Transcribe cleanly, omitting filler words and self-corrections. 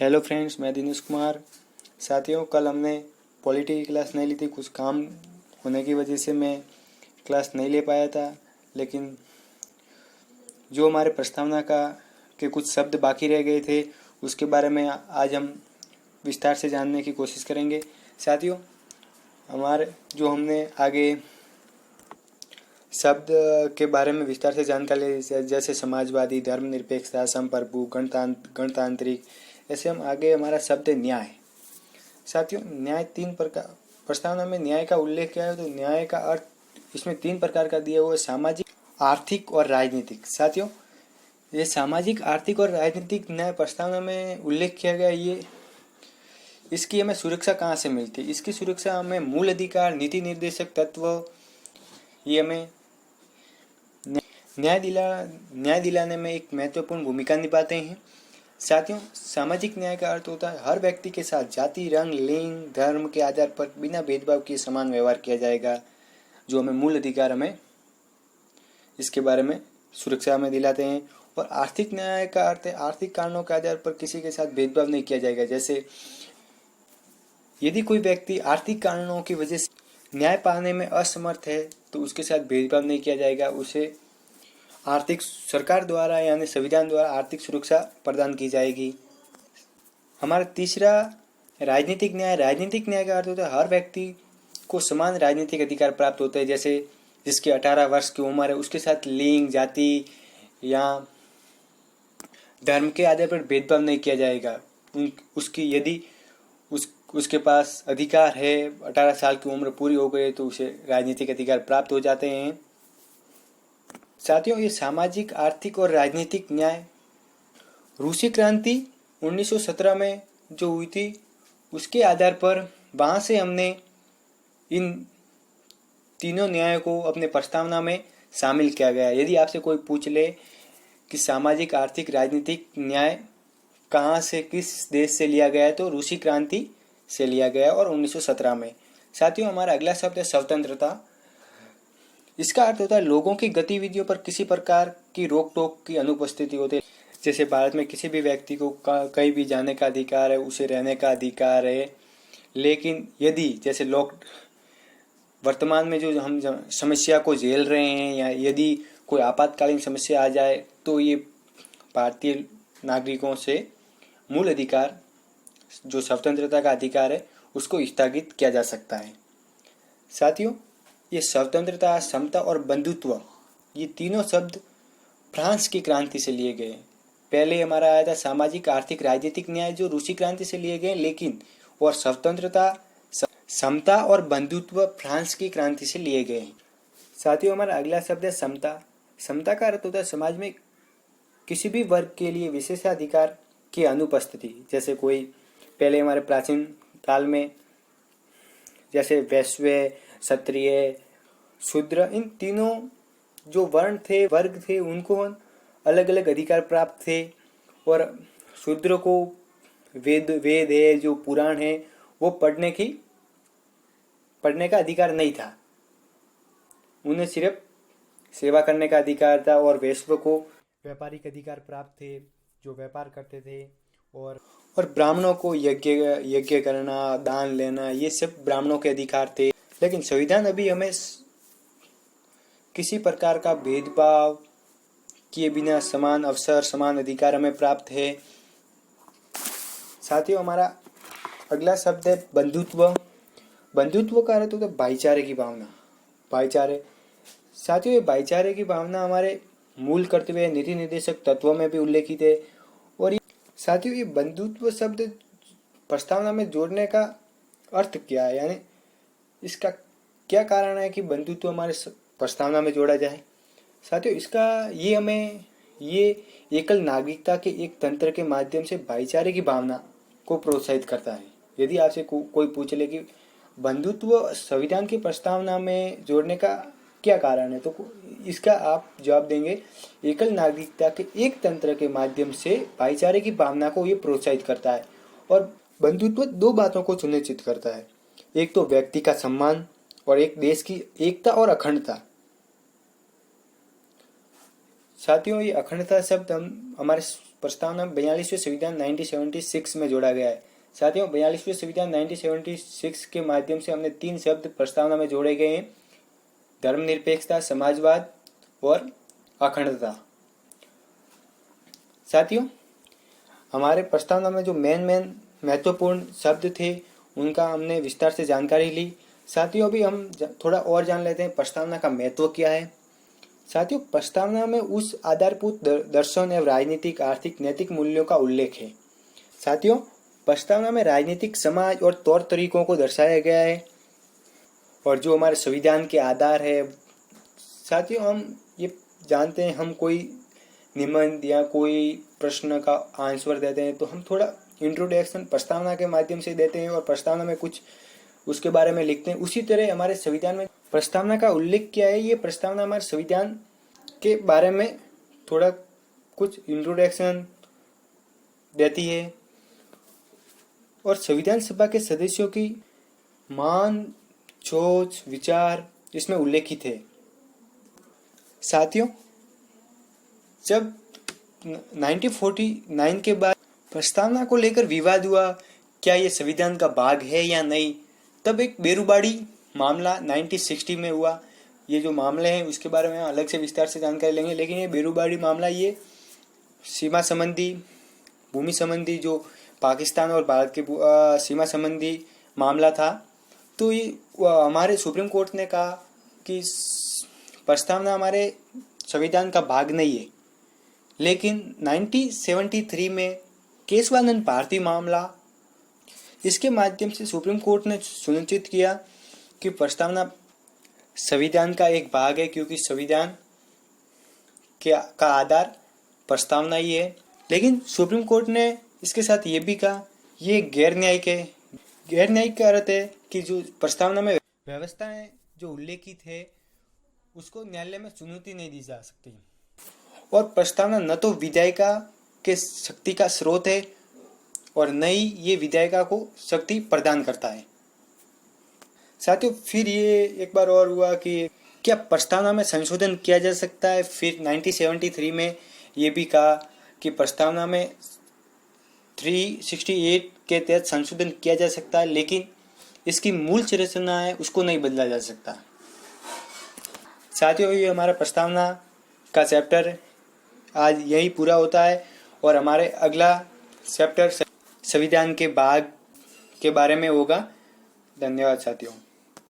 Hello friends, मैं दिनेश कुमार। साथियों, कल हमने पॉलिटी की क्लास नहीं ली थी। कुछ काम होने की वजह से मैं क्लास नहीं ले पाया था, लेकिन जो हमारे प्रस्तावना का के कुछ शब्द बाकी रह गए थे उसके बारे में आज हम विस्तार से जानने की कोशिश करेंगे। साथियों, हमारे जो हमने आगे शब्द के बारे में विस्तार से जानकारी ली, जैसे समाजवादी, धर्मनिरपेक्षता, संप्रभु, गणतांत्रिक, ऐसे हम आगे हमारा शब्द न्याय। साथियों, न्याय तीन प्रकार, प्रस्तावना में न्याय का उल्लेख किया है तो न्याय का अर्थ इसमें तीन प्रकार का दिया हुआ है: सामाजिक, आर्थिक और राजनीतिक। साथियों, ये सामाजिक, आर्थिक और राजनीतिक न्याय प्रस्तावना में उल्लेख किया गया। ये इसकी हमें सुरक्षा कहाँ से मिलती है? इसकी सुरक्षा हमें मूल अधिकार, नीति निर्देशक तत्व, ये हमें न्याय दिलाने में एक महत्वपूर्ण भूमिका निभाते हैं। साथियों, सामाजिक न्याय का अर्थ होता है हर व्यक्ति के साथ जाति, रंग, लिंग, धर्म के आधार पर बिना भेदभाव किए समान व्यवहार किया जाएगा। जो हमें मूल अधिकार हमें इसके बारे में सुरक्षा में दिलाते हैं। और आर्थिक न्याय का अर्थ है आर्थिक कारणों के आधार पर किसी के साथ भेदभाव नहीं किया जाएगा। जैसे यदि कोई व्यक्ति आर्थिक कारणों की वजह से न्याय पाने में असमर्थ है तो उसके साथ भेदभाव नहीं किया जाएगा। उसे आर्थिक सरकार द्वारा यानी संविधान द्वारा आर्थिक सुरक्षा प्रदान की जाएगी। हमारा तीसरा राजनीतिक न्याय। राजनीतिक न्याय का अर्थ होता है हर व्यक्ति को समान राजनीतिक अधिकार प्राप्त होते हैं। जैसे जिसकी 18 वर्ष की उम्र है उसके साथ लिंग, जाति या धर्म के आधार पर भेदभाव नहीं किया जाएगा। उसकी यदि उसके पास अधिकार है, 18 साल की उम्र पूरी हो गई तो उसे राजनीतिक अधिकार प्राप्त हो जाते हैं। साथियों, ये सामाजिक, आर्थिक और राजनीतिक न्याय रूसी क्रांति 1917 में जो हुई थी उसके आधार पर वहाँ से हमने इन तीनों न्यायों को अपने प्रस्तावना में शामिल किया गया। यदि आपसे कोई पूछ ले कि सामाजिक, आर्थिक, राजनीतिक न्याय कहाँ से, किस देश से लिया गया है, तो रूसी क्रांति से लिया गया और 1917 में। साथियों, हमारा अगला शब्द है स्वतंत्रता। इसका अर्थ होता है लोगों की गतिविधियों पर किसी प्रकार की रोक टोक की अनुपस्थिति होती है। जैसे भारत में किसी भी व्यक्ति को कहीं भी जाने का अधिकार है, उसे रहने का अधिकार है। लेकिन यदि जैसे लोग वर्तमान में जो हम समस्या को झेल रहे हैं या यदि कोई आपातकालीन समस्या आ जाए तो ये भारतीय नागरिकों से मूल अधिकार, जो स्वतंत्रता का अधिकार है, उसको स्थगित किया जा सकता है। साथियों, ये स्वतंत्रता, समता और बंधुत्व, ये तीनों शब्द फ्रांस की क्रांति से लिए गए। पहले हमारा आया था सामाजिक, आर्थिक, राजनीतिक न्याय जो रूसी क्रांति से लिए गए, लेकिन और स्वतंत्रता, समता और बंधुत्व फ्रांस की क्रांति से लिए गए। साथियों, हमारा अगला शब्द है समता। समता का अर्थ होता है समाज में किसी भी वर्ग के लिए विशेषाधिकार की अनुपस्थिति। जैसे कोई पहले हमारे प्राचीन काल में जैसे वैश्य, क्षत्रिय, शूद्र, इन तीनों जो वर्ण थे, वर्ग थे, उनको अलग अलग अधिकार प्राप्त थे। और शूद्र को वेद है, जो पुराण है, वो पढ़ने का अधिकार नहीं था। उन्हें सिर्फ सेवा करने का अधिकार था। और वैश्य को व्यापारिक अधिकार प्राप्त थे, जो व्यापार करते थे। और ब्राह्मणों को यज्ञ करना, दान लेना, ये सब ब्राह्मणों के अधिकार थे। लेकिन संविधान अभी हमें किसी प्रकार का भेदभाव किए बिना समान अवसर, समान अधिकार हमें प्राप्त है। साथियों, हमारा अगला शब्द है बंधुत्व। बंधुत्व का अर्थ होता है भाईचारे की भावना। भाईचारे। साथियों, ये भाईचारे की भावना हमारे मूल कर्तव्य, नीति निर्देशक तत्वों में भी उल्लेखित है। और साथियों, ये बंधुत्व शब्द प्रस्तावना में जोड़ने का अर्थ क्या है, यानी इसका क्या कारण है कि बंधुत्व हमारे प्रस्तावना में जोड़ा जाए? साथियों, इसका ये एकल नागरिकता के एक तंत्र के माध्यम से भाईचारे की भावना को प्रोत्साहित करता है। यदि आपसे कोई पूछ ले कि बंधुत्व संविधान की प्रस्तावना में जोड़ने का क्या कारण है, तो इसका आप जवाब देंगे एकल नागरिकता के एक तंत्र के माध्यम से भाईचारे की भावना को ये प्रोत्साहित करता है। और बंधुत्व दो बातों को सुनिश्चित करता है, एक तो व्यक्ति का सम्मान और एक देश की एकता और अखंडता। साथियों, ये अखंडता शब्द हम हमारे प्रस्तावना 42वें संविधान 1976 में जोड़ा गया है। साथियों, 42वें संविधान 1976 के माध्यम से हमने 3 शब्द प्रस्तावना में जोड़े गए हैं: धर्मनिरपेक्षता, समाजवाद और अखंडता। साथियों, हमारे प्रस्तावना में जो मेन महत्वपूर्ण शब्द थे उनका हमने विस्तार से जानकारी ली। साथियों, अभी हम थोड़ा और जान लेते हैं प्रस्तावना का महत्व क्या है। साथियों, प्रस्तावना में उस आधारभूत दर्शन एवं राजनीतिक, आर्थिक, नैतिक मूल्यों का उल्लेख है। साथियों, प्रस्तावना में राजनीतिक, समाज और तौर तरीकों को दर्शाया गया है और जो हमारे संविधान के आधार है। साथियों, हम ये जानते हैं, हम कोई निबंध या कोई प्रश्न का आंसर देते हैं तो हम थोड़ा इंट्रोडक्शन प्रस्तावना के माध्यम से देते हैं और प्रस्तावना में कुछ उसके बारे में लिखते हैं। उसी तरह हमारे संविधान में प्रस्तावना का उल्लेख किया है। ये प्रस्तावना हमारे संविधान के बारे में थोड़ा कुछ इंट्रोडक्शन देती है और संविधान सभा के सदस्यों की मान, सोच, विचार इसमें उल्लेखित है। साथियों, जब 1949 के बाद प्रस्तावना को लेकर विवाद हुआ, क्या ये संविधान का भाग है या नहीं, तब एक बेरुबाड़ी मामला 1960 में हुआ। ये जो मामले हैं उसके बारे में अलग से विस्तार से जानकारी लेंगे, लेकिन ये बेरुबाड़ी मामला ये सीमा संबंधी, भूमि संबंधी, जो पाकिस्तान और भारत के सीमा संबंधी मामला था। तो ये हमारे सुप्रीम कोर्ट ने कहा कि प्रस्तावना हमारे संविधान का भाग नहीं है। लेकिन 1973 में केशवानंद भारती मामला, इसके माध्यम से सुप्रीम कोर्ट ने सुनिश्चित किया कि प्रस्तावना संविधान का एक भाग है, क्योंकि संविधान का आधार प्रस्तावना ही है। लेकिन सुप्रीम कोर्ट ने इसके साथ ये भी कहा ये गैर न्यायिक है। गैर न्यायिक का अर्थ है कि जो प्रस्तावना में व्यवस्थाएं जो उल्लेखित है उसको न्यायालय में चुनौती नहीं दी जा सकती। और प्रस्तावना न तो विधायिका के शक्ति का स्रोत है और न ही ये विधायिका को शक्ति प्रदान करता है। साथियों, फिर ये एक बार और हुआ कि क्या प्रस्तावना में संशोधन किया जा सकता है। फिर 1973 में ये भी कहा कि प्रस्तावना में 368 के तहत संशोधन किया जा सकता है, लेकिन इसकी मूल संरचना है उसको नहीं बदला जा सकता। साथियों, ये हमारा प्रस्तावना का चैप्टर आज यही पूरा होता है और हमारे अगला चैप्टर संविधान के भाग के बारे में होगा। धन्यवाद साथियों।